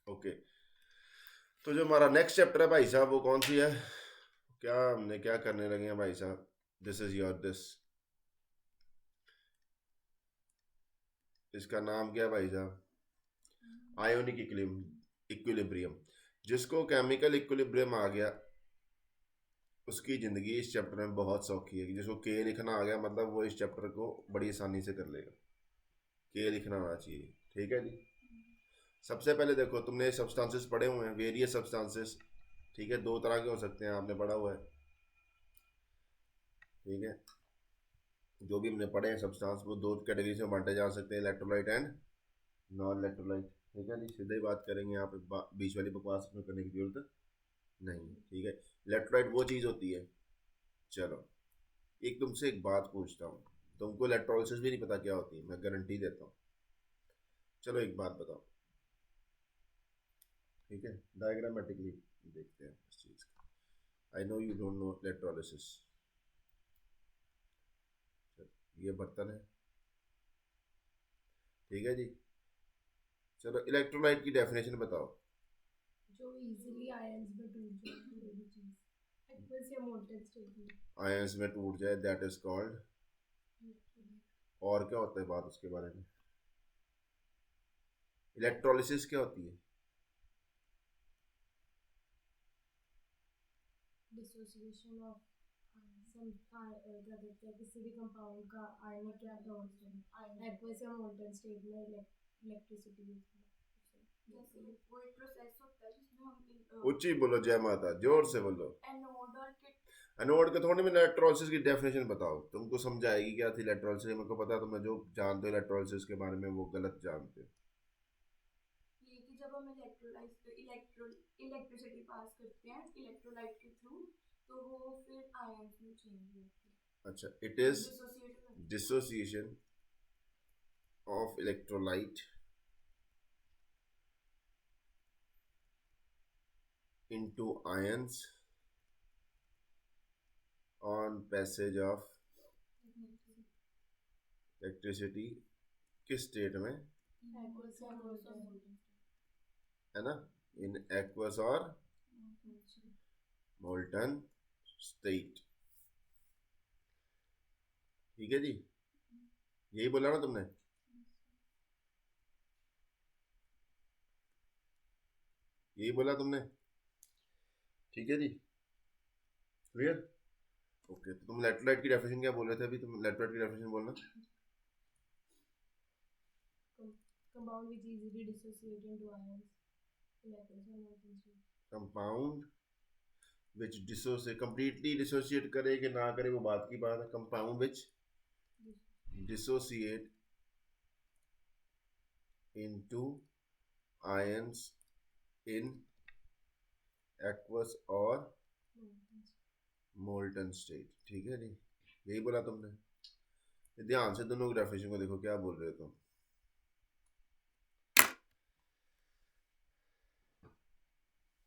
Okay, तो जो हमारा नेक्स्ट चैप्टर है भाई साहब वो कौन सी है, क्या हमने क्या करने लगे हैं भाई साहब? दिस इज योर दिस, इसका नाम क्या है भाई साहब? Ionic equilibrium. जिसको केमिकल इक्विलिब्रियम आ गया उसकी ज़िंदगी इस चैप्टर में बहुत सौखी है। जिसको के लिखना आ गया मतलब वो इस चैप्टर को बड़ी आसानी से कर लेगा। के लिखना आना चाहिए, ठीक है जी। सबसे पहले देखो, तुमने सब्सटेंसेस पढ़े हुए हैं, वेरियस सब्सटेंसेस, ठीक है, दो तरह के हो सकते हैं, आपने पढ़ा हुआ है, ठीक है। जो भी हमने पढ़े हैं सब्सटेंस वो दो कैटेगरी से बांटे जा सकते हैं, इलेक्ट्रोलाइट एंड नॉन इलेक्ट्रोलाइट, ठीक है जी। सीधे बात करेंगे, यहाँ पे बीच वाली बकवास में करने की जरूरत नहीं है, ठीक है। इलेक्ट्रोलाइट वो चीज़ होती है, चलो एक तुमसे एक बात पूछता हूँ, तुमको इलेक्ट्रोलिसिस भी नहीं पता क्या होती है, मैं गारंटी देता हूँ। चलो एक बात बताओ, ठीक है, डायग्रामेटिकली देखते हैं इस चीज़ का। I know you don't know electrolysis. ये बर्तन है, ठीक है जी। चलो इलेक्ट्रोलाइट की डेफिनेशन बताओ। जो इजीली आयंस में टूट जाए कोई भी चीज एक्वस या मोल्टेन स्टेट में। आयंस में टूट जाए दैट इज कॉल्ड। और क्या होता है बात उसके बारे में? इलेक्ट्रोलिसिस क्या होती है? डिसोसिएशन ऑफ सम क्या कहते हैं किसी भी कंपाउंड का आयनिक या एक्वस या मोल्टेन स्टेट में इलेक्ट्रिसिटी होती है। जैसे वो एक प्रोसेस होता है जिसमें हम ऊंची बोलो, जय माता, जोर से बोलो। एनोड और किट। एनोड के थोड़ी में इलेक्ट्रोलिसिस की डेफिनेशन बताओ, तुमको समझाएगी क्या थी इलेक्ट्रोलिसिस, मेरे को पता है तुम जो जानते हो इलेक्ट्रोलिसिस के बारे में वो गलत जानते हो। ये कि जब हम इलेक्ट्रिसिटी पास करते हैं इलेक्ट्रोलाइट के थ्रू तो वो फिर आयंस में चेंज होती है। अच्छा, it is dissociate dissociation of electrolyte into ions on passage of electricity, किस स्टेट में, है ना, इन एक्वस और मोल्टन स्टेट, ठीक है जी। यही बोला ना तुमने, यही बोला तुमने, ठीक है जी, क्लियर। ओके, तो तुम इलेक्ट्रोलाइट की डेफिनेशन क्या बोल रहे थे अभी, तुम इलेक्ट्रोलाइट की डेफिनेशन बोलना। Compound which easily dissociate into ions compound which dissociate, completely dissociate करे कि ना करे वो बात की बात है। Compound which dissociate into ions in aqueous और मोल्टन स्टेट, ठीक है जी, यही बोला तुमने। ध्यान से दोनों की डेफिनेशन को देखो, क्या बोल रहे हो तुम।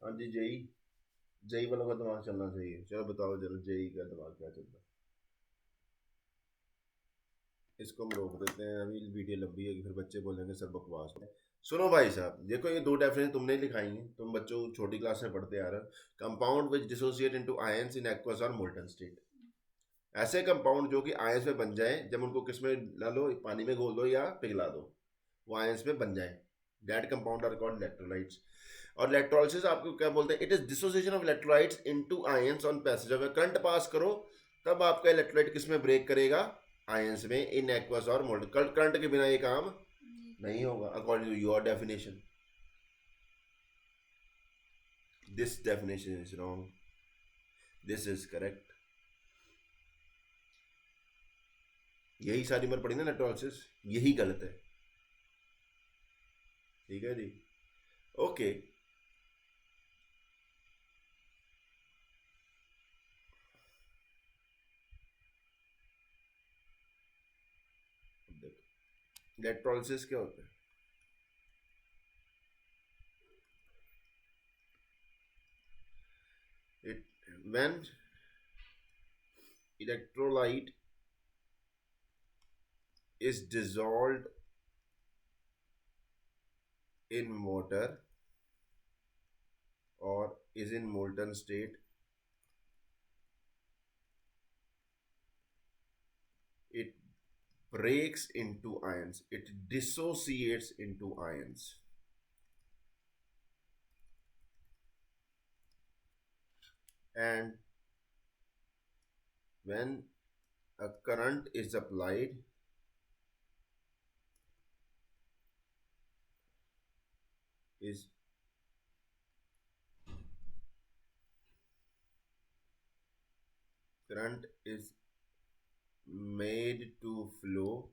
हाँ जी, जेई, जेई वालों का दिमाग चलना चाहिए, चलो बताओ जरा जेई का दिमाग क्या चलता है। इसको हम रोक देते हैं, अभी वीडियो लंबी है, फिर बच्चे बोलेंगे सर बकवास है। सुनो भाई साहब, देखो ये दो डेफिनेशन तुमने लिखाई हैं, तुम बच्चों छोटी क्लास में पढ़ते आ रहे हो। Compound which dissociate into ions in aqueous और मोल्टन स्टेट, ऐसे कंपाउंड जो कि आयंस में बन जाए, जब उनको किस में डालो, पानी में घोल दो या पिघला दो, वो आयंस में बन जाए, that compound are called electrolytes. और इलेक्ट्रोलिसिस आपको क्या बोलते हैं, it is dissociation of electrolytes into ions on passage, अगर करंट पास करो तब आपका इलेक्ट्रोलाइट किस में ब्रेक करेगा, आयंस में, इन एक्वस और मोल्ड। करंट के बिना ये काम नहीं होगा according to your definition. This definition is wrong, this is correct. यही सारी उम्र पड़ी ना इलेक्ट्रोलिसिस, यही गलत है, ठीक है जी। ओके, देखो इलेक्ट्रोलिसिस क्या होता है। It when electrolyte is dissolved in water, is in molten state, it breaks into ions, it dissociates into ions. And when a current is applied, current is made to flow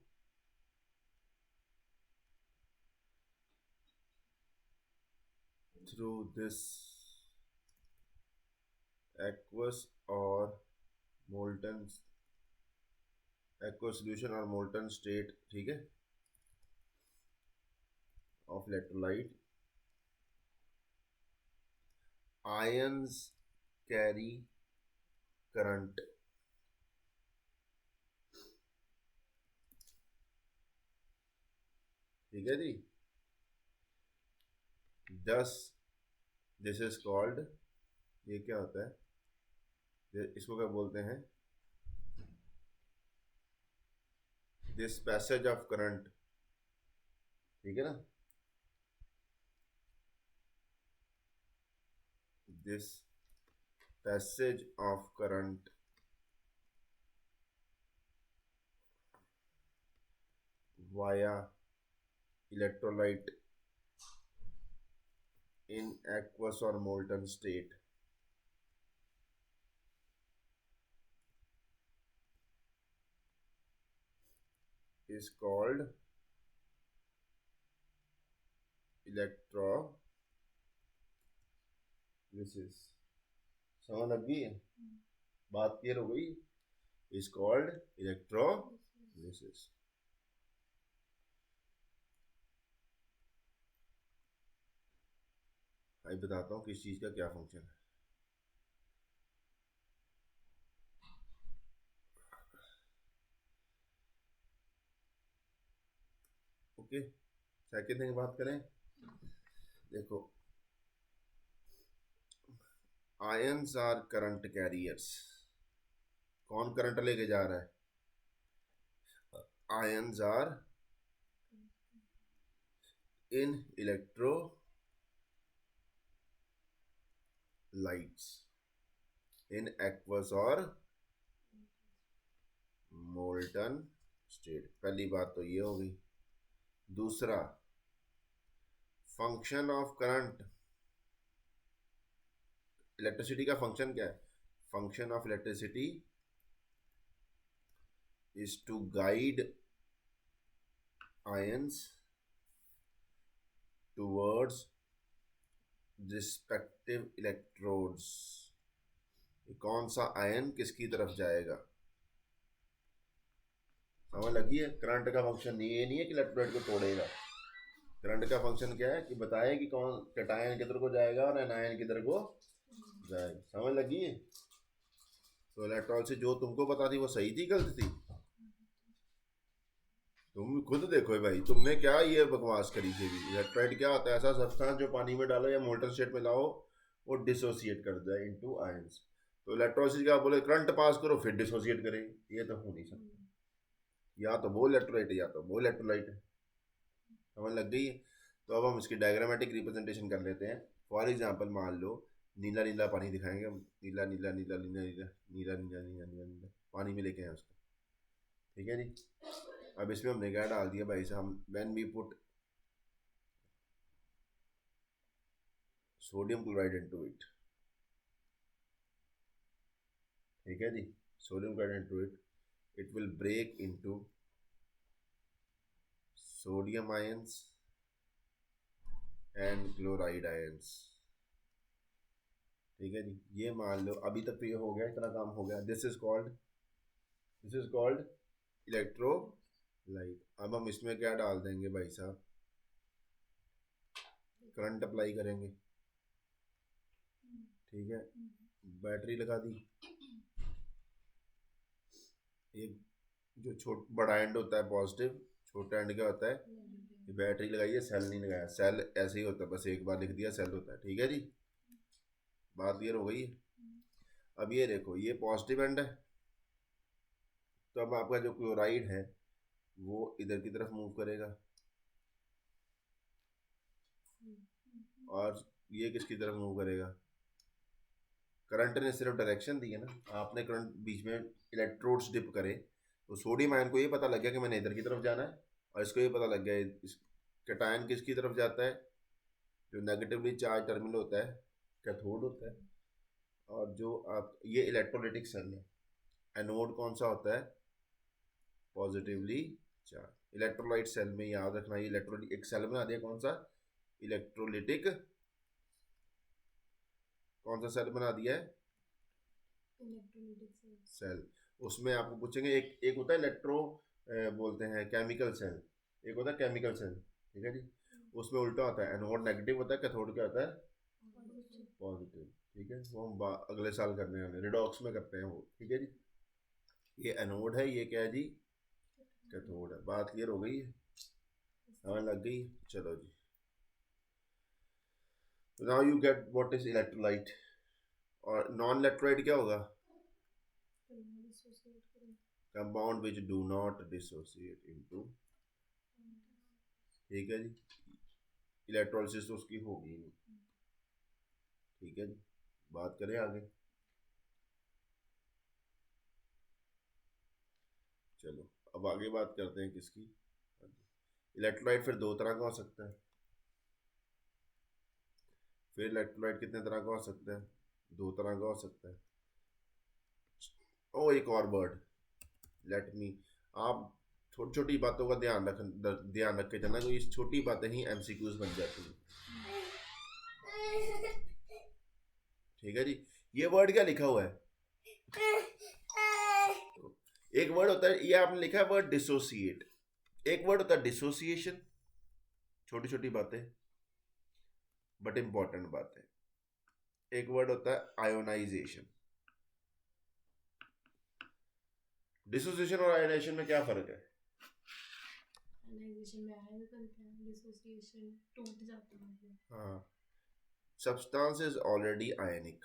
through this aqueous solution or molten state, ठीक है, of electrolyte. Ions carry current. ठीक है जी. Thus this is called, ये क्या होता है, इसको क्या बोलते हैं, this passage of current, ठीक है ना, this passage of current via electrolyte in aqueous or molten state is called electrolysis. समझ लग गई है, बात क्लियर हो गई, is called electrolysis. मैं बताता हूँ किस चीज का क्या फंक्शन है. ओके, सेकेंड थिंग बात करें. देखो, आयंस आर करंट कैरियर्स. कौन करंट लेके जा रहा है? Ions are in electrolytes in aqueous और मोल्टन स्टेट. पहली बात तो ये होगी. दूसरा, फंक्शन ऑफ करंट, इलेक्ट्रिसिटी का फंक्शन क्या है? Function of electricity is to guide ions towards respective electrodes. कौन सा आयन किसकी तरफ जाएगा, समझ लगी है? करंट का फंक्शन ये नहीं है कि इलेक्ट्रोलाइट को तोड़ेगा. करंट का फंक्शन क्या है कि बताए कि कौन कैटायन किधर को जाएगा और एनायन किधर को जाएगा. समझ लगी है? तो इलेक्ट्रोलाइट से जो तुमको पता थी वो सही थी गलत थी? तुम खुद देखो भाई, तुमने क्या ये बकवास करी थी. इलेक्ट्रोलाइट क्या होता है? ऐसा सब्सटेंस जो पानी में डालो या मोल्टन स्टेट में लाओ वो डिसोसिएट कर जाए इनटू आयंस. तो इलेक्ट्रोलाइसिस क्या बोले? करंट पास करो फिर डिसोसिएट करे. ये तो हो नहीं सकता. या तो वो इलेक्ट्रोलाइट है या तो वो इलेक्ट्रोलाइट है. समझ लग गई है? तो अब हम इसकी डायग्रामेटिक रिप्रेजेंटेशन कर लेते हैं. फॉर एग्जांपल मान लो नीला नीला पानी दिखाएंगे हम. नीला नीला नीला नीला नीला नीला नीला नीला नीला नीला पानी में लेके आए उसको. ठीक है जी. अब इसमें हमने क्या डाल दिया भाई साहब? When we put sodium chloride into it. ठीक है जी. Sodium chloride into it, it will break into sodium ions and chloride ions. ठीक है जी. ये मान लो अभी तक तो ये हो गया, इतना काम हो गया. This is called electrolyte. अब हम इसमें क्या डाल देंगे भाई साहब? करंट अप्लाई करेंगे. ठीक है. बैटरी लगा दी. एक जो बड़ा एंड होता है पॉजिटिव, छोटा एंड क्या होता है? बैटरी लगाई है, सेल नहीं लगाया. सेल ऐसे ही होता है, बस एक बार लिख दिया सेल होता है. ठीक है जी. बात क्लियर हो गई है। अब ये देखो, ये पॉजिटिव एंड है, तो अब आपका जो क्लोराइड है वो इधर की तरफ मूव करेगा, और ये किसकी तरफ मूव करेगा? करंट ने सिर्फ डायरेक्शन दी है ना, आपने करंट बीच में इलेक्ट्रोड्स डिप करे, तो सोडियम आयन को ये पता लग गया कि मैंने इधर की तरफ जाना है, और इसको ये पता लग गया इस कैटायन किसकी तरफ जाता है, जो नेगेटिवली चार्ज टर्मिनल होता है कैथोड होता है। और जो आप ये इलेक्ट्रोलिटिक सेल है, एनोड कौन सा होता है? Positively charge. इलेक्ट्रोलाइट सेल में याद रखना, ये इलेक्ट्रोलिटिक एक सेल बना दिया, कौन सा? इलेक्ट्रोलिटिक। कौन सा सेल बना दिया है? Electrolytic cell. उसमें आपको पूछेंगे, एक होता है इलेक्ट्रो बोलते हैं केमिकल सेल, एक होता है केमिकल सेल, ठीक है जी। उसमें उल्टा होता है, एनोड नेगेटिव होता है, कैथोड क्या होता है? पॉजिटिव। ठीक है, वो हम अगले साल करने वाले रिडॉक्स में करते हैं वो, ठीक है जी। ये एनोड है, ये क्या है जी? कैथोड है। बात क्लियर हो गई है? समझ लग गई? चलो जी, now you get what is electrolyte. और नॉन इलेक्ट्रोलाइट क्या होगा? Compound which do not dissociate into, ठीक है जी। इलेक्ट्रोलिसिस तो उसकी होगी नहीं, ठीक है जी। बात करें आगे, चलो अब आगे बात करते हैं किसकी। इलेक्ट्रोलाइट फिर दो तरह का हो सकता है। फिर इलेक्ट्रोलाइट कितने तरह का हो सकता है? दो तरह का हो सकता है। ओ एक और वर्ड, लेट मी, आप छोटी छोटी बातों का ध्यान रख के चलना, क्योंकि इस छोटी बातें ही एमसीक्यूज बन जाती हैं, ठीक है जी। ये वर्ड क्या लिखा हुआ है? एक वर्ड होता है, ये आपने लिखा है वर्ड डिसोसिएट, एक वर्ड होता है डिसोसिएशन, छोटी छोटी बातें बट इंपॉर्टेंट बातें। एक वर्ड होता है आयोनाइजेशन। डिसोसिएशन और आयोनाइजेशन में क्या फर्क है? आयोनाइजेशन में आयन बनते हैं, डिसोसिएशन टूट जाता है। हाँ, substance is already ionic,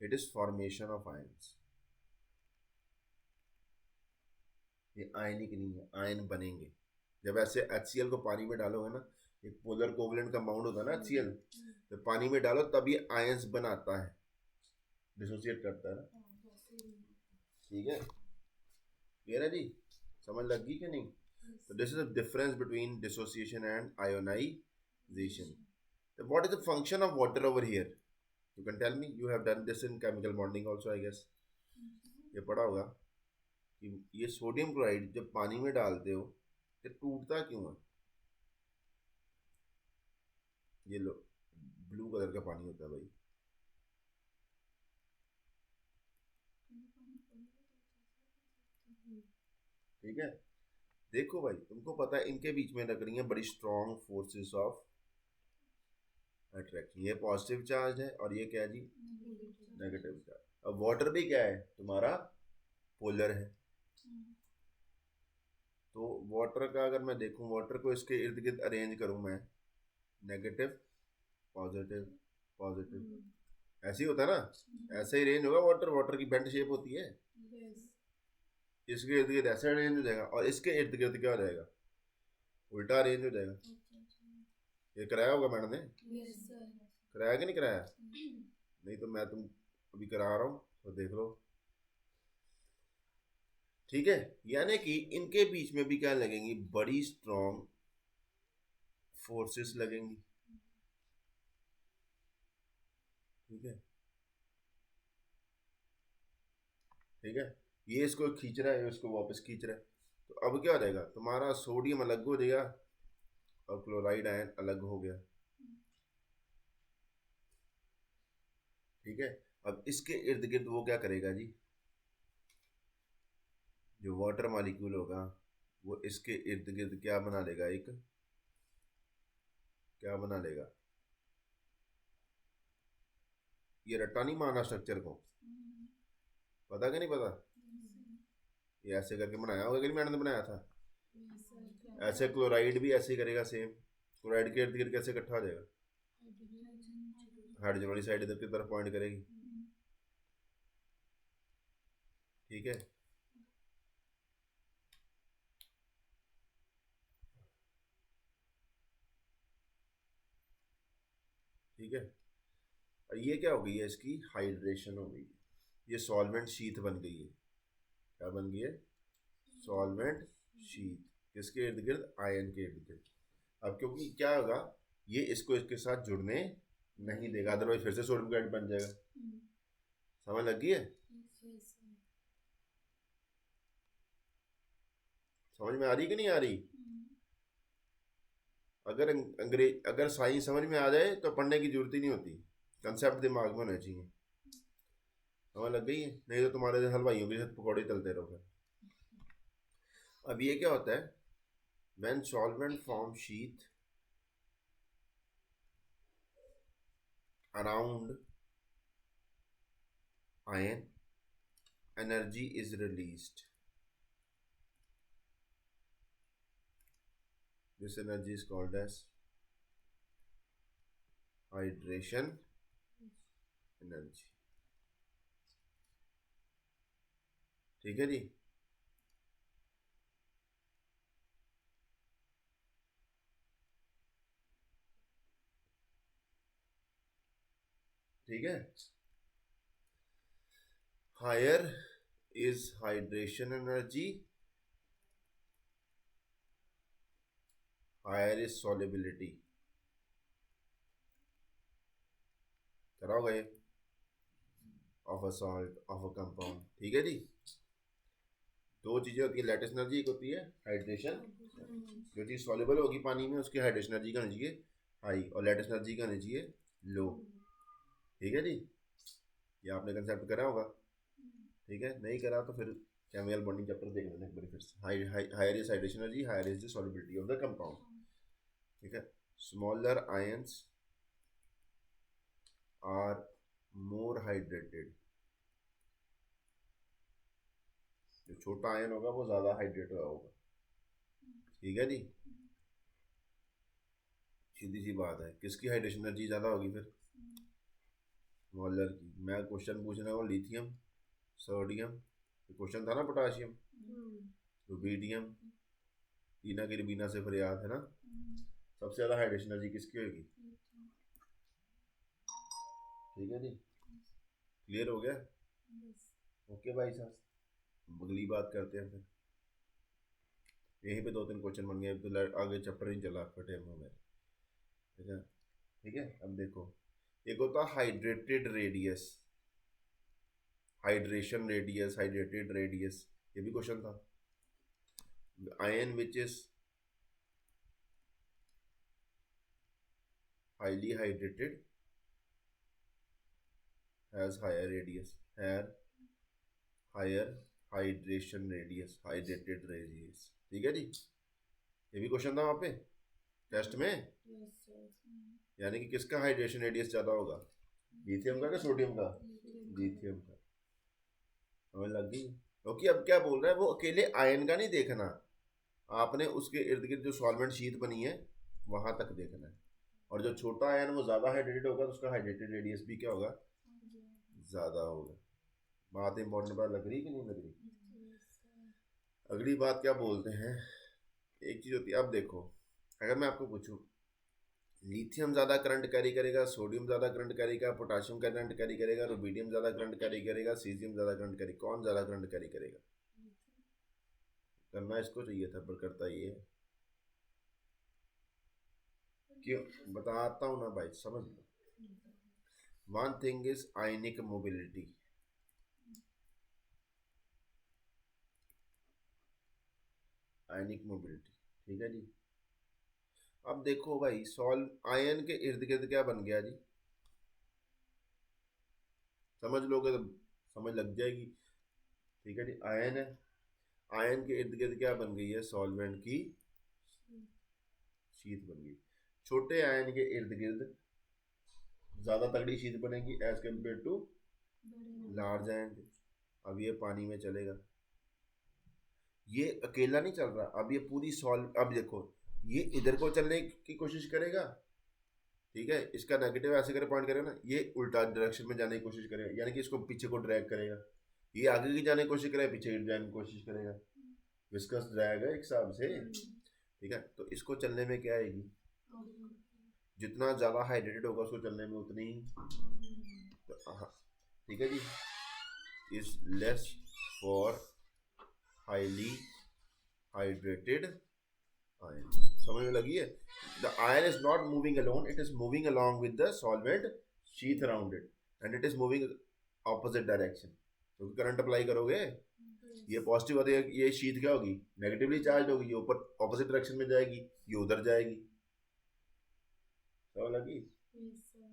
it is formation of ions. ये आयनिक नहीं है, आयन बनेंगे जब ऐसे HCl को पानी में डालोगे ना, एक पोलर कोवलेंट कंपाउंड होता है ना HCl, तो पानी में डालो तब ये आयंस बनाता है, डिसोसिएट करता है ना, ठीक है। क्लियर है जी? समझ लग गई कि नहीं? तो this is the difference between dissociation and ionisation. तो what is the function of water over here? You can tell me, you have done this in chemical bonding also I guess, ये पढ़ा होगा कि ये सोडियम क्लोराइड जब पानी में डालते हो तो टूटता क्यों है? ये लो, ब्लू कलर का पानी होता है भाई, ठीक है। देखो भाई, तुमको पता है इनके बीच में लग रही है बड़ी स्ट्रॉन्ग फोर्सेस ऑफ अट्रैक्शन, ये पॉजिटिव चार्ज है और ये क्या है जी? Negative charge. अब वाटर भी क्या है तुम्हारा? पोलर है। तो वाटर का अगर मैं देखूं, वाटर को इसके इर्द गिर्द अरेंज करूं मैं, नेगेटिव पॉजिटिव पॉजिटिव, ऐसे ही होता है ना, ऐसे ही अरेंज होगा वाटर, वाटर की बेंड शेप होती है, इसके इर्द गिर्द ऐसे अरेंज हो जाएगा, और इसके इर्द गिर्द क्या हो जाएगा? उल्टा अरेंज हो जाएगा। ये कराया होगा मैडम ने? कराया कि नहीं कराया? नहीं तो मैं तुम अभी करा रहा हूँ, तो देख लो, ठीक है। यानी कि इनके बीच में भी क्या लगेंगी? बड़ी स्ट्रॉन्ग फोर्सेस लगेंगी, ठीक है, ठीक है। ये इसको खींच रहा है, इसको वापस खींच रहा है, तो अब क्या हो जाएगा? तुम्हारा सोडियम अलग हो जाएगा और क्लोराइड आयन अलग हो गया, ठीक है। अब इसके इर्द गिर्द वो क्या करेगा जी? जो वाटर मॉलिक्यूल होगा वो इसके इर्द गिर्द क्या बना लेगा? एक क्या बना लेगा? ये रट्टा नहीं मारना स्ट्रक्चर को, पता कि नहीं पता? ये ऐसे करके बनाया होगा कि मैंने तो बनाया था, ऐसे क्लोराइड भी ऐसे ही करेगा सेम। क्लोराइड के इर्द गिर्द कैसे इकट्ठा हो जाएगा? हाइड्रोजन वाली साइड इधर की तरफ पॉइंट करेगी, ठीक है। ठीक है, और ये क्या हो गई है, इसकी हाइड्रेशन हो गई है, ये सॉल्वेंट शीट बन गई है। क्या बन गई है? Solvent sheet. किसके इर्द गिर्द? आयन के इर्द गिर्द। अब क्योंकि क्या होगा, ये इसको इसके साथ जुड़ने नहीं देगा, अदरवाइज फिर से सोडियम क्लोराइड बन जाएगा। समझ लग गई है? समझ में आ रही कि नहीं आ रही? अगर साइंस समझ में आ जाए तो पढ़ने की जरूरत ही नहीं होती, कंसेप्ट दिमाग में होना चाहिए। समझ लग गई है? नहीं तो तुम्हारे हलवाइयों के साथ पकौड़े तलते रहो फिर। अब ये क्या होता है, when solvent form sheath around ion, energy is released. This energy is called as hydration energy. ठीक है जी। ठीक है, higher is hydration energy, higher is solubility. कराओगे of a salt of a compound, ठीक है जी। दो चीजें होती है, लैटिस एनर्जी एक होती है हाइड्रेशन। जो चीज सॉल्युबल होगी पानी में उसकी हाइड्रेशन एनर्जी का होनी चाहिए हाई, और लैटिस एनर्जी का होनी चाहिए लो। ठीक है जी, ये आपने कंसेप्ट करा होगा। ठीक है, नहीं करा तो फिर केमिकल बॉन्डिंग चैप्टर देख लेना एक बार फिर से। Higher is hydration energy, higher is the solubility of the compound. ठीक है, smaller ions are more hydrated. जो छोटा आयन होगा वो ज्यादा हाइड्रेटेड होगा। ठीक है जी, सीधी सी बात है। किसकी हाइड्रेशन एनर्जी ज्यादा होगी फिर? स्मॉलर की। मैं क्वेश्चन पूछने को लिथियम, सोडियम, क्वेश्चन था ना, पोटाशियम, रुबीडियम, टीना की रिबीना से फरियाद है ना, सबसे ज्यादा हाइड्रेशन एनर्जी किसकी होगी? ठीक है जी, क्लियर हो गया? ओके भाई साहब, अगली बात करते हैं फिर। यहीं पे दो तीन क्वेश्चन बन गए, तो आगे चैप्टर ही चला फटे मुंह में। ठीक है, ठीक है। अब देखो, एक होता है hydrated radius, hydration radius, hydrated radius, ये भी क्वेश्चन था। Ion which is highly hydrated has higher radius, higher hydration radius, hydrated radius। ठीक है जी, ये भी क्वेश्चन था वहां पे टेस्ट में। यानी कि किसका हाइड्रेशन रेडियस ज्यादा होगा, लिथियम का कि सोडियम का? लिथियम का। समझ लग गई? क्योंकि अब क्या बोल रहा है वो, अकेले आयन का नहीं देखना, आपने उसके इर्द गिर्द जो सॉल्वेंट शीट बनी है वहां तक देखना है। और जो छोटा आयन वो ज्यादा हाइड्रेटेड होगा तो उसका हाइड्रेटेड रेडियस भी क्या होगा? ज्यादा होगा। बात इंपॉर्टेंट बात लग रही कि नहीं लग रही? अगली बात क्या बोलते हैं, एक चीज होती है, अब देखो अगर मैं आपको पूछूं लिथियम ज्यादा करंट कैरी करेगा, सोडियम ज्यादा करंट करेगा, पोटाशियम करंट कैरी करेगा, रुबीडियम ज्यादा करंट कैरी करेगा, सीजियम ज्यादा करंट कैरी, कौन ज्यादा करंट कैरी करेगा? करना इसको चाहिए था पर करता ये है। क्यों बताता हूं ना भाई, समझ लो। One thing is ionic mobility. Ionic mobility, ठीक है जी। अब देखो भाई, सॉल्व आयन के इर्द गिर्द क्या बन गया जी? समझ लोगे तो समझ लग जाएगी। ठीक है जी, आयन है, आयन के इर्द गिर्द क्या बन गई है? सॉल्वेंट की शीट बन गई। छोटे आयन के इर्द गिर्द ज्यादा तगड़ी शीट बनेगी as compared to large ion. अब ये पानी में चलेगा, ये अकेला नहीं चल रहा, अब ये पूरी सॉल्व, अब देखो ये इधर को चलने की कोशिश करेगा, ठीक है, इसका नेगेटिव ऐसे करे पॉइंट करेगा ना, ये उल्टा डायरेक्शन में जाने की कोशिश करेगा, यानी कि इसको पीछे को ड्रैग करेगा, ये आगे की जाने की कोशिश करेगा, पीछे की जाने की कोशिश करेगा, विस्कस ड्रैग है एक हिसाब से, ठीक है। तो इसको चलने में क्या आएगी, जितना ज़्यादा हाइड्रेटेड होगा उसको चलने में उतनी तो, हाँ, ठीक है जी, is less for highly hydrated ion. समझ में लगी है? The ion is not moving alone, it is moving along with the solvent sheath around it, and it is moving opposite direction. तो करंट अप्लाई करोगे, ये पॉजिटिव होती है, ये शीथ क्या होगी, नेगेटिवली चार्ज होगी, ये ऊपर ऑपोजिट डायरेक्शन में जाएगी, ये उधर जाएगी। समझ लगी?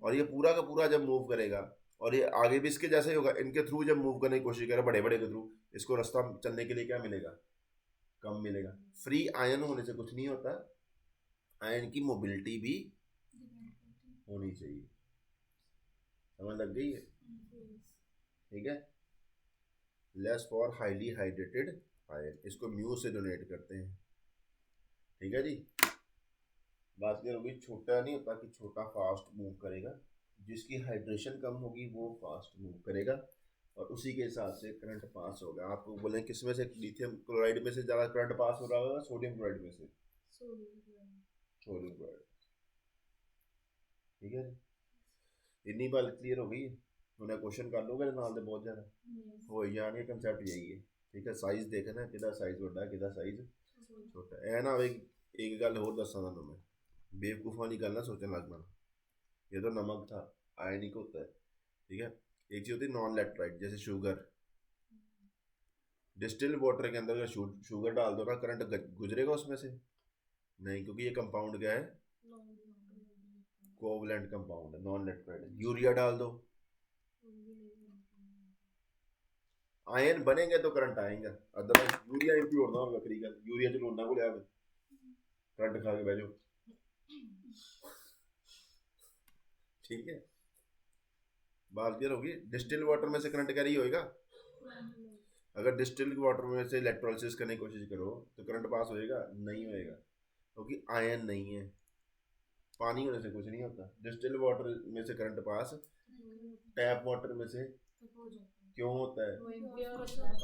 और ये पूरा का पूरा जब मूव करेगा, और ये आगे भी इसके जैसे ही होगा, इनके थ्रू जब मूव करने की कोशिश करेगा, बड़े बड़े के थ्रू, इसको रास्ता चलने के लिए क्या मिलेगा, कम मिलेगा। फ्री आयन होने से कुछ नहीं होता, आयन की मोबिलिटी भी होनी चाहिए। समझ लग गई है? ठीक है, less for highly hydrated ion, इसको म्यू से डोनेट करते हैं, ठीक है जी। बात ये होगी, छोटा नहीं होता कि छोटा फास्ट मूव करेगा, जिसकी हाइड्रेशन कम होगी वो फास्ट मूव करेगा, और उसी के हिसाब से करंट पास होगा। आपको बोले किस में से, लिथियम क्लोराइड में से ज़्यादा करंट पास हो रहा होगा, सोडियम क्लोराइड में से? सोडियम क्लोराइड, ठीक है। इन्नी बात क्लियर हो गई, उन्हें क्वेश्चन कर लोगे नाल दे बहुत ज़्यादा हो जाने, कंसेप्ट यही है, ठीक है। साइज देखना किदा साइज बड़ा किदा साइज छोटा है ना। एक गल होर दसा तुहानू मैं, बेवकूफ़ा की गल ना सोचने लग पैना, ये तो नमक था, आयनिक होता है, ठीक है। एक चीज़ होती है नॉन इलेक्ट्रोलाइट, जैसे शुगर, डिस्टिल्ड वाटर के अंदर अगर शुगर डाल दो ना, करंट गुजरेगा उसमें से? नहीं, क्योंकि ये कंपाउंड क्या है, कोवलेंट कंपाउंड है, नॉन इलेक्ट्रोलाइट। यूरिया डाल दो, आयन बनेंगे तो करंट आएंगे, अदरवाइज यूरिया इम्प्योर ना होगा, करी गल यूरिया च लोना को लिया करंट खा के बह जाओ, ठीक है। बात क्लियर होगी? डिस्टिल्ड वाटर में से करंट कैरी होएगा, अगर डिस्टिल्ड वाटर में से इलेक्ट्रोलिसिस करने की कोशिश करो तो करंट पास होएगा? नहीं होएगा, क्योंकि आयन नहीं है। पानी होने से कुछ नहीं होता, डिस्टिल्ड वाटर में से करंट पास टैप वाटर में से क्यों होता है?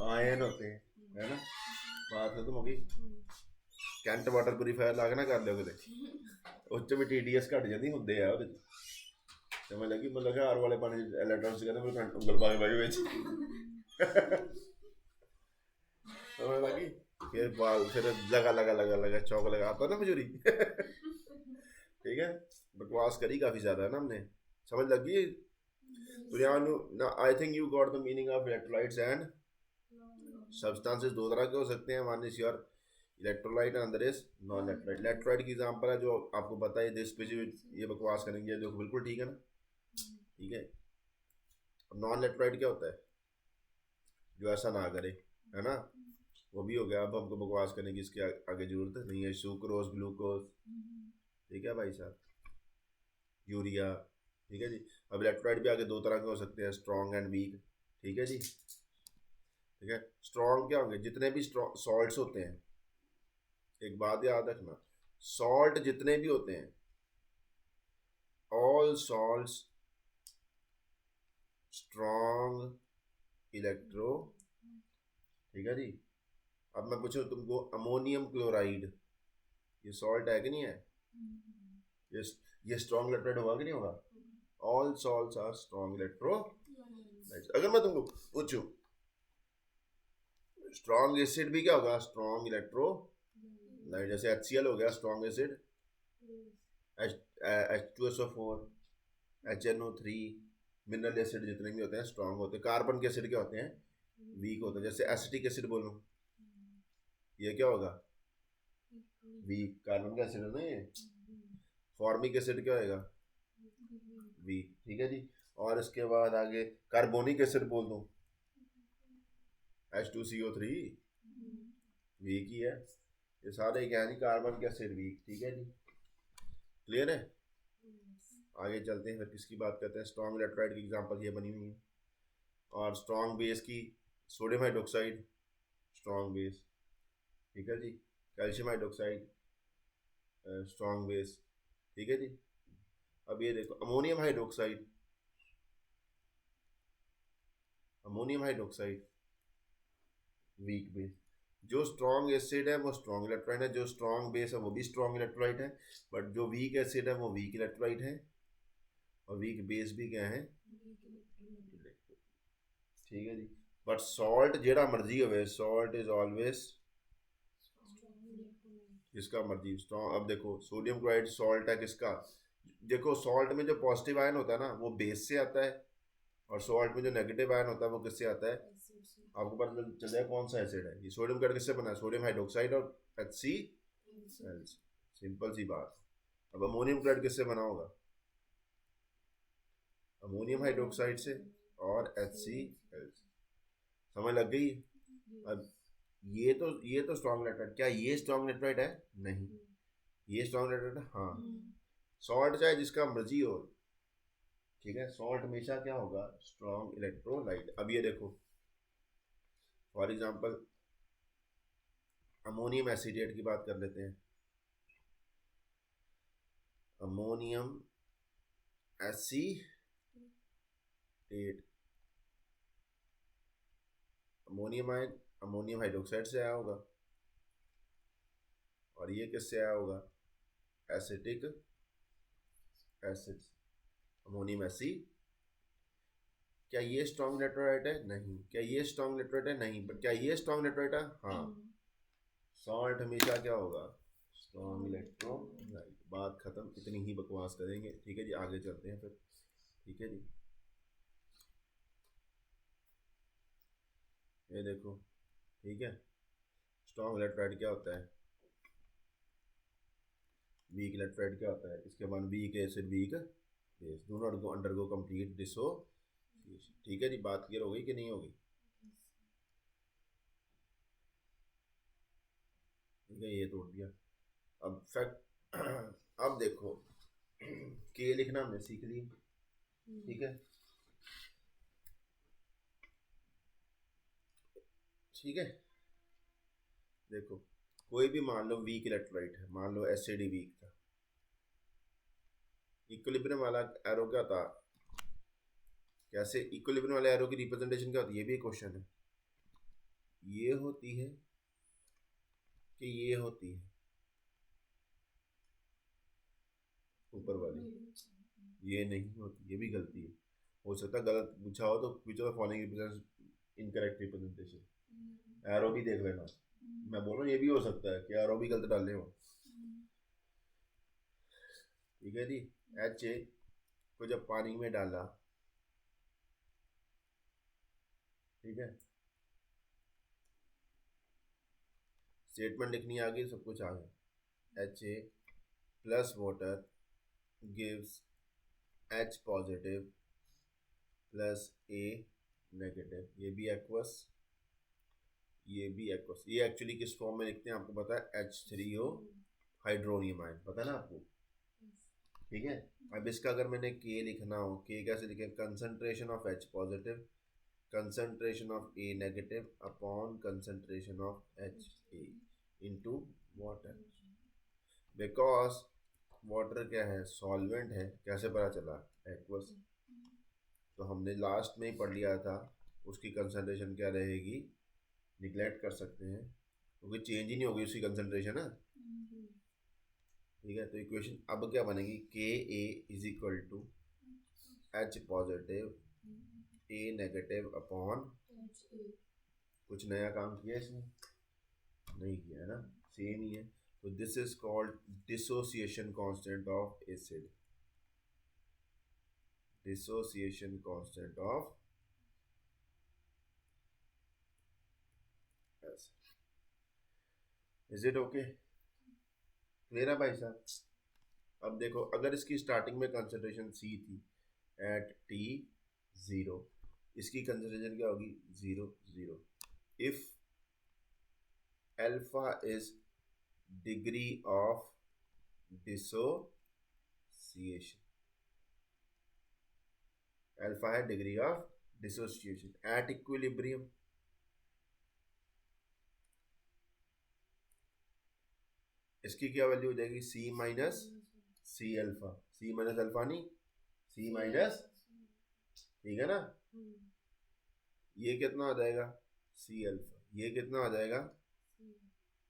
आयन होते हैं, है ना। बात खत्म हो गई। कैंट वाटर प्यूरीफायर ला के ना कर लियो किते, उस भी TDS घट जाती होंगे है ਉਹਦੇ समझ लगी, मतलब कि आर वाले पानी इलेक्ट्रॉनिक्स कहते हैं करंट उंगल पा के भाई समझ लगी। फिर बाल फिर लगा चौक लगा आता ना मजूरी ठीक है, बकवास करी काफ़ी ज़्यादा है ना हमने, समझ लगी। तो I think you got the meaning of electrolytes and substances. दो तरह के हो सकते हैं, one is your electrolyte and other is non electrolyte. Electrolyte की एग्जांपल है जो आपको पता है, जिस पे ये बकवास करेंगे जो बिल्कुल ठीक है ना, ठीक है। नॉन इलेक्ट्रोलाइट क्या होता है, जो ऐसा ना करे, है ना, वो भी हो गया। अब हमको बकवास करने की इसके आगे जरूरत नहीं है। सुक्रोज, ग्लूकोज, ठीक है भाई साहब, यूरिया, ठीक है जी। अब इलेक्ट्रोलाइट भी आगे दो तरह के हो सकते हैं, स्ट्रॉन्ग एंड वीक, ठीक है जी। ठीक है, स्ट्रॉन्ग क्या होंगे, जितने भी सॉल्ट्स होते हैं, एक बात याद रखना, सॉल्ट जितने भी होते हैं, ऑल सॉल्ट्स स्ट्रॉन्ग इलेक्ट्रो, ठीक है जी। अब मैं पूछूं तुमको, अमोनियम क्लोराइड ये सॉल्ट है कि नहीं है, ये स्ट्रॉन्ग इलेक्ट्रोलाइट होगा कि नहीं होगा? All salts are strong electrolytes. अगर मैं तुमको पूछूं स्ट्रॉन्ग एसिड भी क्या होगा, स्ट्रॉन्ग इलेक्ट्रोलाइट, जैसे HCl हो गया strong acid, H2SO4, HNO3, mineral acid जितने भी होते हैं स्ट्रॉन्ग होते हैं। कार्बन के एसिड क्या होते हैं, वीक होते हैं। जैसे एसिटिक एसिड बोलो, ये क्या होगा, वीक, कार्बन का एसिड है ये। फॉर्मिक एसिड क्या होगा, वीक, ठीक है जी। और इसके बाद आगे कार्बोनिक एसिड बोल दूं, H2CO3 वीक ही है। ये सारे क्या है, कार्बन के एसिड वीक, ठीक है जी, क्लियर है। आगे चलते हैं, फिर किसकी बात करते हैं। स्ट्रॉन्ग इलेक्ट्रोलाइट की एग्जांपल ये बनी हुई है, और स्ट्रॉन्ग बेस की सोडियम हाइड्रोक्साइड, स्ट्रॉन्ग बेस, ठीक है जी। कैल्शियम हाइड्रोक्साइड स्ट्रॉन्ग बेस, ठीक है जी। अब ये देखो ammonium hydroxide, ammonium hydroxide weak base. जो स्ट्रॉन्ग एसिड है वो स्ट्रॉन्ग इलेक्ट्रोलाइट है, जो स्ट्रॉन्ग बेस है वो भी स्ट्रॉन्ग इलेक्ट्रोलाइट है, बट जो वीक एसिड है वो वीक इलेक्ट्रोलाइट है, और वीक बेस भी क्या है, ठीक है जी। बट सॉल्ट जेड़ा मर्जी होवे, सॉल्ट इज ऑलवेज जिसका मर्जी स्ट्रॉन्ग। अब देखो सोडियम क्लोराइड सॉल्ट है किसका, देखो सॉल्ट में जो पॉजिटिव आयन होता है ना वो बेस से आता है, और सॉल्ट में जो नेगेटिव आयन होता है वो किससे आता है, आपको पता चल जाएगा कौन सा एसिड है। ये सोडियम क्लोराइड किससे बना है, सोडियम हाइड्रोक्साइड और HCl, सिंपल सी बात। अब अमोनियम क्लोराइड किससे बना होगा, अमोनियम हाइड्रोक्साइड से और HCl। समझ लग गई। अब ये तो स्ट्रॉन्ग इलेक्ट्रोलाइट, क्या ये स्ट्रॉन्ग इलेक्ट्रोलाइट है, नहीं। ये स्ट्रॉन्ग इलेक्ट्रोलाइट है, हाँ। सॉल्ट चाहे जिसका मर्जी हो, ठीक है, सॉल्ट हमेशा क्या होगा, स्ट्रॉन्ग इलेक्ट्रोलाइट। अब ये देखो फॉर एग्जांपल अमोनियम एसिटेट की बात कर लेते हैं, ammonium acetate, ammonium ion ammonium hydroxide से आया होगा, और ये किससे आया होगा, एसिटिक एसिड, अमोनियम एसी। क्या ये स्ट्रॉन्ग इलेक्ट्रोलाइट है, नहीं। क्या ये स्ट्रॉन्ग इलेक्ट्रोलाइट है, नहीं। बट क्या ये स्ट्रॉन्ग इलेक्ट्रोलाइट है, हाँ। सॉल्ट हमेशा क्या होगा, स्ट्रॉन्ग इलेक्ट्रोलाइट। बात खत्म, इतनी ही बकवास करेंगे, ठीक है जी। आगे चलते हैं फिर, ठीक है जी। ये देखो, ठीक है, स्ट्रॉन्ग इलेक्ट्रोलाइट क्या होता है, वीक इलेक्ट्रोलाइट क्या होता है, इसके बाद weak acid weak base, do not go undergo complete dissociation. ठीक है जी, बात क्लियर हो गई कि नहीं होगी, ठीक है। ये तोड़ दिया। अब फैक्ट अब देखो के लिखना हमने सीख ली, ठीक है, ठीक है। देखो कोई भी मान लो वीक इलेक्ट्रोलाइट है, मान लो एसिड ही वीक था, इक्विलिब्रियम वाला एरो क्या था, कैसे इक्विलिब्रियम वाले एरो की रिप्रेजेंटेशन क्या होती है, ये भी एक क्वेश्चन है। ये होती है कि ये होती है ऊपर वाली, ये नहीं होती, ये भी गलती है। हो सकता है गलत पूछा हो तो future of following represent incorrect representation, arrow भी देख लेना। मैं बोल रहा हूँ ये भी हो सकता है कि एरो भी गलत डाले हो, ठीक है जी। HA को जब पानी में डाला, ठीक है, स्टेटमेंट लिखनी आ गई, सब कुछ आ गया। HA plus water gives H positive plus A negative, ये भी एक्वस, ये भी एक्वस। ये एक्चुअली किस फॉर्म में लिखते हैं आपको पता है, H3O हाइड्रोनियम आयन, पता है ना आपको, ठीक है। अब इसका अगर मैंने K लिखना हो, K कैसे लिखे, concentration of H positive concentration of A negative upon concentration of HA into water, because water क्या है, सॉल्वेंट है। कैसे पता चला, एक्वस, तो हमने लास्ट में ही पढ़ लिया था, उसकी कंसंट्रेशन क्या रहेगी, निगलेक्ट कर सकते हैं क्योंकि चेंज ही नहीं होगी उसकी कंसंट्रेशन है, ठीक है। तो इक्वेशन अब क्या बनेगी, KA is equal to H positive A negative upon, कुछ नया काम किया इसमें, नहीं किया है ना, सेम ही है। तो this is called dissociation constant of acid, dissociation constant of acid. Is it okay, clear है भाई साहब। अब देखो अगर इसकी स्टार्टिंग में कंसंट्रेशन C थी एट T0, इसकी कंसंट्रेशन क्या होगी, 0 0। If alpha is degree of dissociation, alpha है degree of dissociation at equilibrium, इसकी क्या वैल्यू हो जाएगी, C minus C alpha, C minus alpha नहीं, सी माइनस, ठीक है ना। ये कितना आ जाएगा, सी अल्फा, ये कितना आ जाएगा,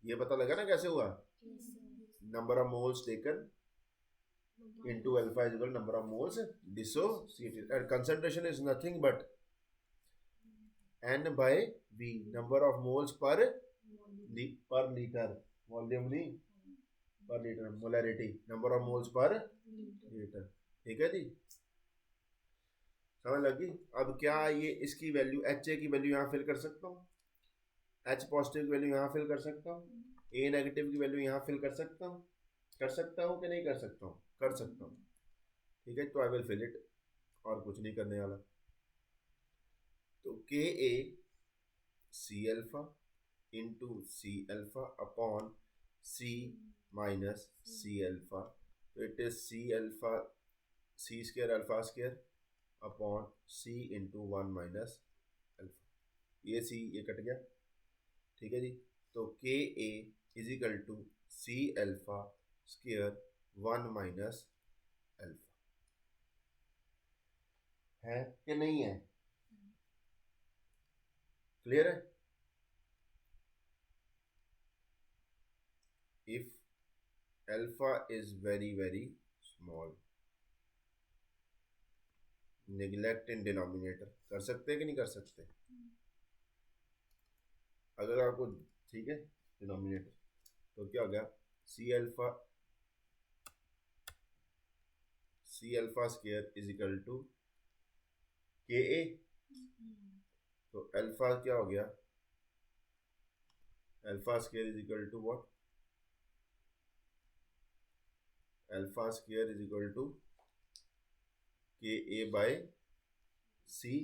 ये पता लगा ना कैसे हुआ, number of moles taken into alpha is equal to number of moles dissociated, and concentration is nothing but n by v, number of moles per per liter, volume नहीं, per liter, molarity, number of moles per liter, ठीक है जी, समझ लगी। अब क्या ये इसकी value HA की वैल्यू यहाँ फिल कर सकता हूँ, H पॉजिटिव की वैल्यू यहाँ फिल कर सकता हूँ, A नेगेटिव की वैल्यू यहाँ फिल कर सकता हूँ, कर सकता हूँ कि नहीं कर सकता हूँ, कर सकता हूँ, ठीक है। तो आई विल फिल इट, और कुछ नहीं करने वाला। तो K A C alpha into C alpha upon C minus C alpha, तो it is C alpha C square alpha square upon C into one minus alpha, ये सी ये cut गया, ठीक है जी। तो K A is equal to C alpha square one minus alpha, है कि नहीं है, क्लियर है। If alpha is very very small, neglect in denominator, कर सकते हैं कि नहीं कर सकते, अगर आपको, ठीक है, डिनोमिनेटर, तो क्या हो गया, C alpha square is equal to K A, तो अल्फा क्या हो गया, alpha square is equal to what, alpha square is equal to K A bye सी,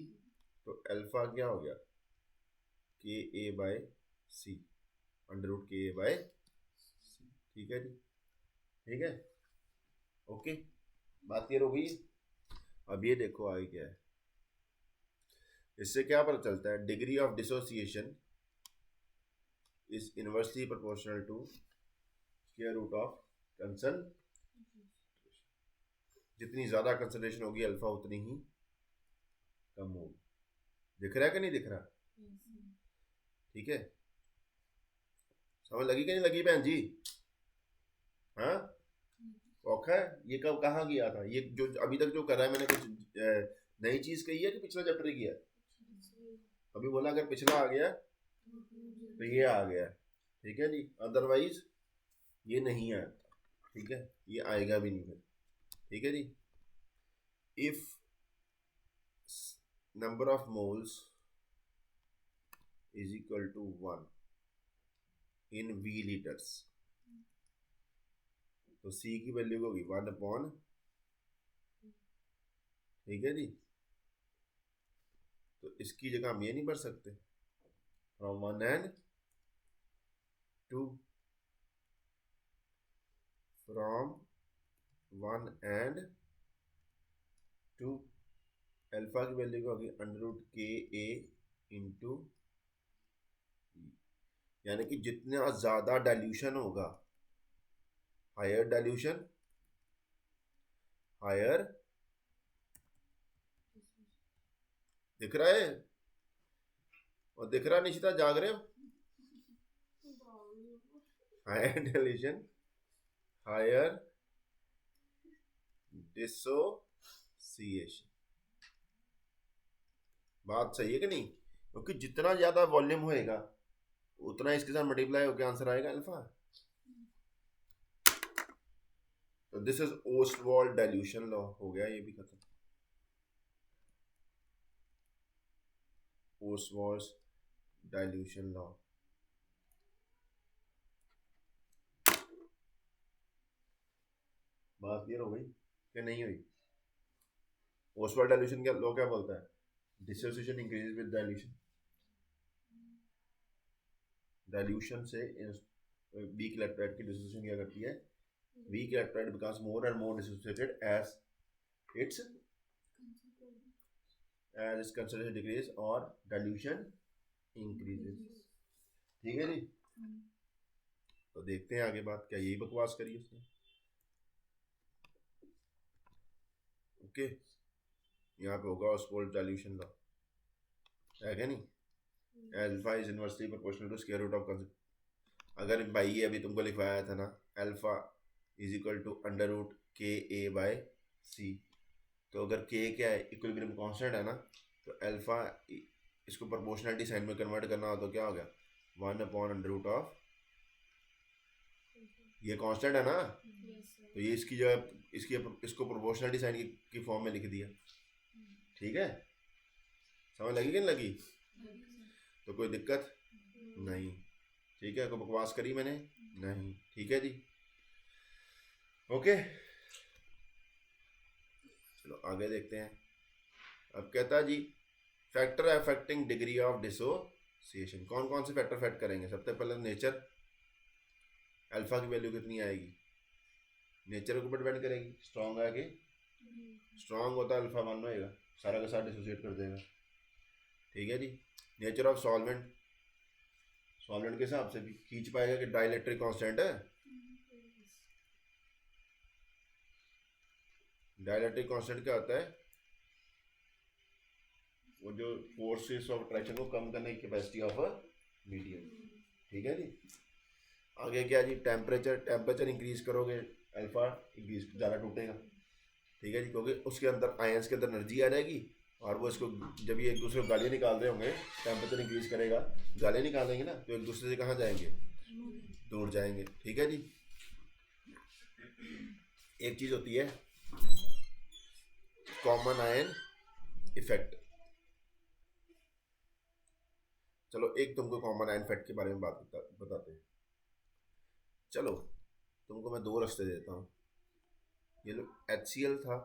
तो अल्फा क्या हो गया, के A bye C, under root K A bye सी, ठीक है जी, ठीक है, ओके, बात क्लियर हो गई। अब ये देखो आगे क्या है, इससे क्या पता चलता है, degree of dissociation is inversely proportional to square root of concentration, जितनी ज्यादा कंसंट्रेशन होगी अल्फा उतनी ही कम होगी, दिख रहा है कि नहीं दिख रहा, ठीक है, समझ लगी कि नहीं लगी बहन जी, हाँ, औखा है, ये कब कहाँ गया था, ये जो अभी तक जो कर रहा है, मैंने कुछ नई चीज कही है कि पिछला चैप्टर किया, अभी बोला अगर पिछला आ गया तो ये आ गया, ठीक है जी, अदरवाइज ये नहीं आया, ठीक है, ये आएगा भी नहीं फिर, ठीक है जी। If number of moles is equal to 1 in V litres, तो सी की वैल्यू होगी 1 अपॉन, ठीक है जी, तो इसकी जगह हम ये नहीं भर सकते, from 1 and 2, from 1 and 2, alpha की वैल्यू क्या होगी, अंडर रूट के ए इंटू, यानी कि जितना ज्यादा डाइल्यूशन होगा, हायर डाइल्यूशन हायर, दिख रहा है, और दिख रहा निशिता, जाग रहे हो, हायर डाइल्यूशन हायर डिसोसिएशन, बात सही है कि नहीं, क्योंकि जितना ज्यादा वॉल्यूम होएगा उतना इसके साथ मल्टीप्लाई होकर आंसर आएगा अल्फा। तो this is Ostwald dilution law, हो गया ये भी खत्म, ओस्टवाल्ड डाइल्यूशन लॉ, बात क्लियर हो गई कि नहीं हुई। ओस्टवाल्ड डाइल्यूशन क्या लॉ क्या बोलता है, dissociation increases with dilution, dilution से वीक इलेक्ट्रोलाइट की डिसोसिएशन क्या करती है, weak electrolyte becomes more and more dissociated as its concentration decreases और dilution increases, ठीक है जी। तो देखते हैं आगे बात, क्या यही बकवास करी उसने। ओके, यहाँ पे होगा ऑसपोल्ट डाइल्यूशन लॉ, है क्या नहीं? Alpha is inversely proportional to square root of concept. अगर भाई ये अभी तुमको लिखवाया था ना, alpha is equal to under root K A bye सी, तो अगर के क्या है, इक्विलिब्रियम कांस्टेंट है ना, तो अल्फा इसको प्रोपोर्शनलिटी साइन में कन्वर्ट करना हो तो क्या हो गया, 1/√ऑफ, ये कांस्टेंट है ना, तो ये इसकी जगह इसको प्रोपोर्शनलिटी साइन की फॉर्म में लिख दिया। ठीक है, समझ लगी कि नहीं लगी? तो कोई दिक्कत नहीं। ठीक है, कोई बकवास करी मैंने नहीं? ठीक है जी, ओके चलो आगे देखते हैं। अब कहता जी factor affecting degree of dissociation. कौन कौन से फैक्टर अफेक्ट करेंगे? सबसे पहले नेचर, अल्फा की वैल्यू कितनी आएगी, नेचर के ऊपर डिपेंड करेगी। स्ट्रॉन्ग आगे, स्ट्रॉन्ग होता है अल्फा 1 होएगा, सारा का सारा डिसोसिएट कर देगा। ठीक है जी। नेचर ऑफ सॉल्वेंट, सॉल्वेंट के हिसाब से भी खींच पाएगा कि डाइलेक्ट्रिक कांस्टेंट है। डाइलेक्ट्रिक कांस्टेंट क्या होता है, वो जो फोर्सेस ऑफ अट्रैक्शन को कम करने की कैपेसिटी ऑफ अ मीडियम। ठीक है जी। आगे क्या जी, टेम्परेचर, टेम्परेचर इंक्रीज करोगे अल्फा इंक्रीज ज़्यादा टूटेगा। ठीक है जी, क्योंकि उसके अंदर आयंस के अंदर एनर्जी आ जाएगी, और वो इसको जब ये एक दूसरे को गालियाँ निकाल रहे होंगे, टेम्परेचर इंक्रीज करेगा, गालियाँ निकालेंगे ना, तो एक दूसरे से कहाँ जाएंगे, दूर जाएंगे। ठीक है जी। एक चीज़ होती है कॉमन आयन इफेक्ट। चलो एक तुमको कॉमन आयन इफेक्ट के बारे में बात बताते हैं। चलो तुमको मैं 2 रास्ते देता हूँ। ये लो HCl था,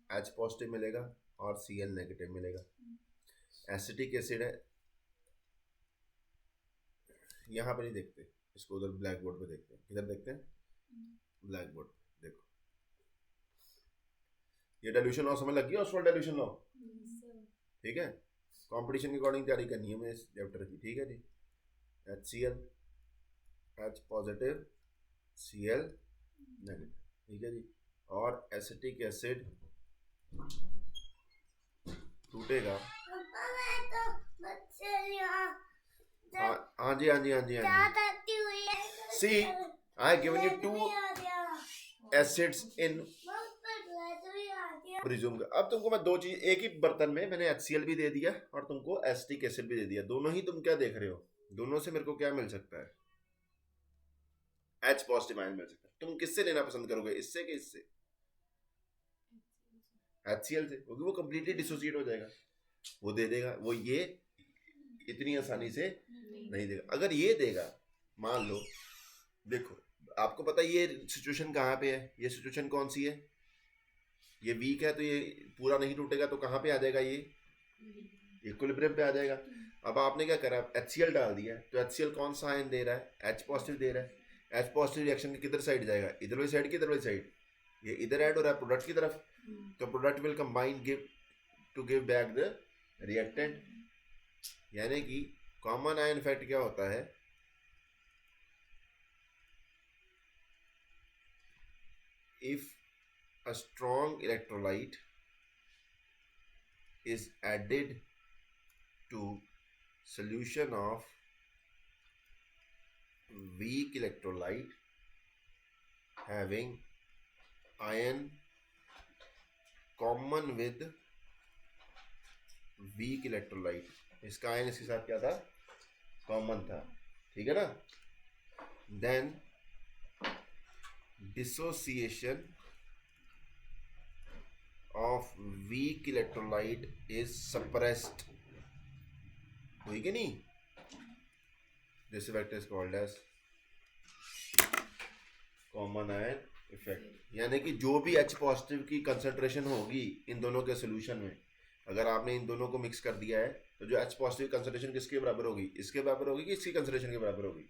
H पॉजिटिव मिलेगा और Cl नेगेटिव मिलेगा। एसिटिक एसिड है, यहाँ पे नहीं देखते इसको, उधर ब्लैक बोर्ड पे देखते हैं। किधर देखते हैं? ब्लैक बोर्ड पे देखो। ये डाइल्यूशन लॉ समझ लग गया, ऑसवाल्ड डाइल्यूशन लॉ? ठीक है, कंपटीशन के अकॉर्डिंग तैयारी करनी है मैं इस चैप्टर की। ठीक है जी। HCl, H positive, Cl negative. ठीक है जी। और एसिटिक एसिड टूटेगा। हाँ जी, हाँ जी, हाँ जी, हाँ जी। See I given you 2 acids in प्रिज्यूम का। अब तुमको मैं 2 चीज, एक ही बर्तन में मैंने HCl भी दे दिया और तुमको एसिटिक एसिड भी दे दिया। दोनों ही तुम क्या देख रहे हो, दोनों से मेरे को क्या मिल सकता है, H पॉजिटिव आयन मिल सकता है। तुम किससे लेना पसंद करोगे, इससे कि इससे? HCl से, क्योंकि वो कंप्लीटली डिसोसिएट हो जाएगा, वो दे देगा। वो ये इतनी आसानी से नहीं देगा। अगर ये देगा, मान लो, देखो आपको पता है ये सिचुएशन कहाँ पे है, ये सिचुएशन कौन सी है, ये वीक है, तो ये पूरा नहीं टूटेगा, तो कहाँ पे आ जाएगा, ये इक्विलिब्रियम पे आ जाएगा। अब आपने क्या करा, HCl डाल दिया, तो HCl कौन सा आयन दे रहा है, H पॉजिटिव दे रहा है। H पॉजिटिव रिएक्शन किधर साइड जाएगा, इधर वाली साइड की इधर वाली साइड, ये इधर ऐड हो रहा है प्रोडक्ट की तरफ, तो product will combine give back the reactant. यानी कि कॉमन आयन इफेक्ट क्या होता है, if a strong electrolyte is added to solution of weak electrolyte having ion common with weak electrolyte, इसका आयन इसके साथ क्या था, कॉमन था। ठीक है ना? Then dissociation of weak electrolyte is suppressed, हुई कि नहीं? This effect is called as common ion effect। यानी कि जो भी H पॉजिटिव की कंसंट्रेशन होगी इन दोनों के सोल्यूशन में, अगर आपने इन दोनों को मिक्स कर दिया है, तो जो H पॉजिटिव कंसंट्रेशन किसके बराबर होगी, इसके बराबर होगी कि इसकी कंसंट्रेशन के बराबर होगी?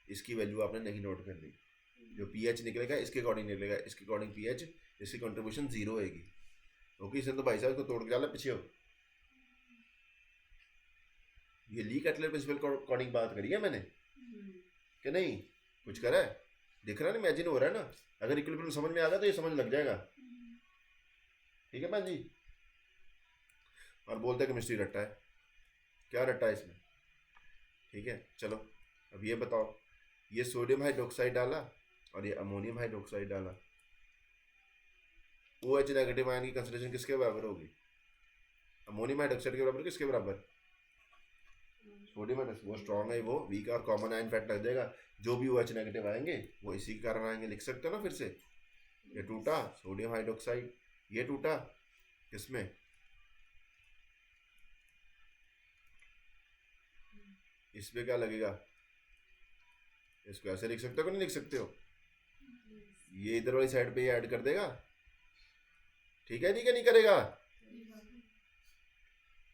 इसकी वैल्यू आपने नहीं नोट करनी। जो pH निकलेगा इसके अकॉर्डिंग निकलेगा, इसके अकॉर्डिंग pH, इसकी कंट्रीब्यूशन 0 होगी। क्योंकि इसने तो भाई साहब को तोड़ के डाला पीछे हो। ये ली कैटलर प्रिंसिपल के अकॉर्डिंग बात करी है मैंने। कि नहीं? कुछ करा है, दिख रहा है ना, इमेजिन हो रहा है ना। अगर इक्विलिब्रियम समझ में आ गया तो ये समझ लग जाएगा। ठीक है बहन जी। और बोलते हैं केमिस्ट्री रट्टा है, क्या रट्टा है इसमें? ठीक है चलो, अब ये बताओ, ये सोडियम हाइड्रोक्साइड डाला और ये अमोनियम हाइड्रोक्साइड डाला, OH नेगेटिव आयन की कंसंट्रेशन किसके बराबर होगी? अमोनियम हाइड्रोक्साइड के बराबर, किसके बराबर? Sodium hydroxide. वो स्ट्रॉन्ग है, वो वीक और कॉमन आयन फैक्ट लग जाएगा। जो भी OH नेगेटिव आएंगे वो इसी के कारण आएंगे। लिख सकते हो ना फिर से, ये टूटा सोडियम हाइड्रोक्साइड, ये टूटा किसमें? इस पे क्या लगेगा? इसको ऐसे लिख सकते हो कि नहीं लिख सकते हो? ये इधर वाली साइड पे ये ऐड कर देगा। ठीक है, नहीं क्या नहीं करेगा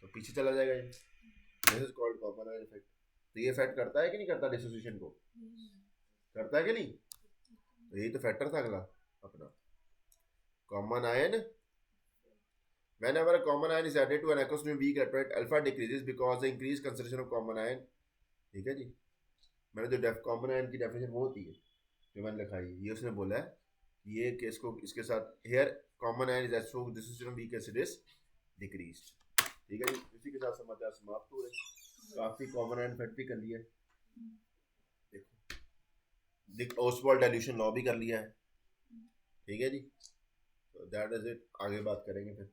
तो पीछे चला जाएगा ये। This is called common ion effect. तो ये इफेक्ट करता है कि नहीं करता डिसोसिएशन को? करता है कि नहीं? तो यही तो फैक्टर था अगला अपना, common ion. Whenever a common ion is added to an aqueous medium, weak electrolyte alpha decreases because the increased concentration of common ion। ठीक है जी, मैंने जो कॉमन आयन की डेफिनेशन वो होती है जो मैंने लिखा है, ये उसने बोला है ये केस को इसके साथ, हेयर कॉमन आयन इज एसो dissociation weak acid is decreased. ठीक है जी, इसी के साथ समाचार समाप्त हो रहे। काफी कॉमन आयन फैक्ट भी कर लिया है, देखो ओस्वाल्ड डाइल्यूशन लॉ भी कर लिया है। ठीक है जी, तो दैट इज इट, आगे बात करेंगे फिर।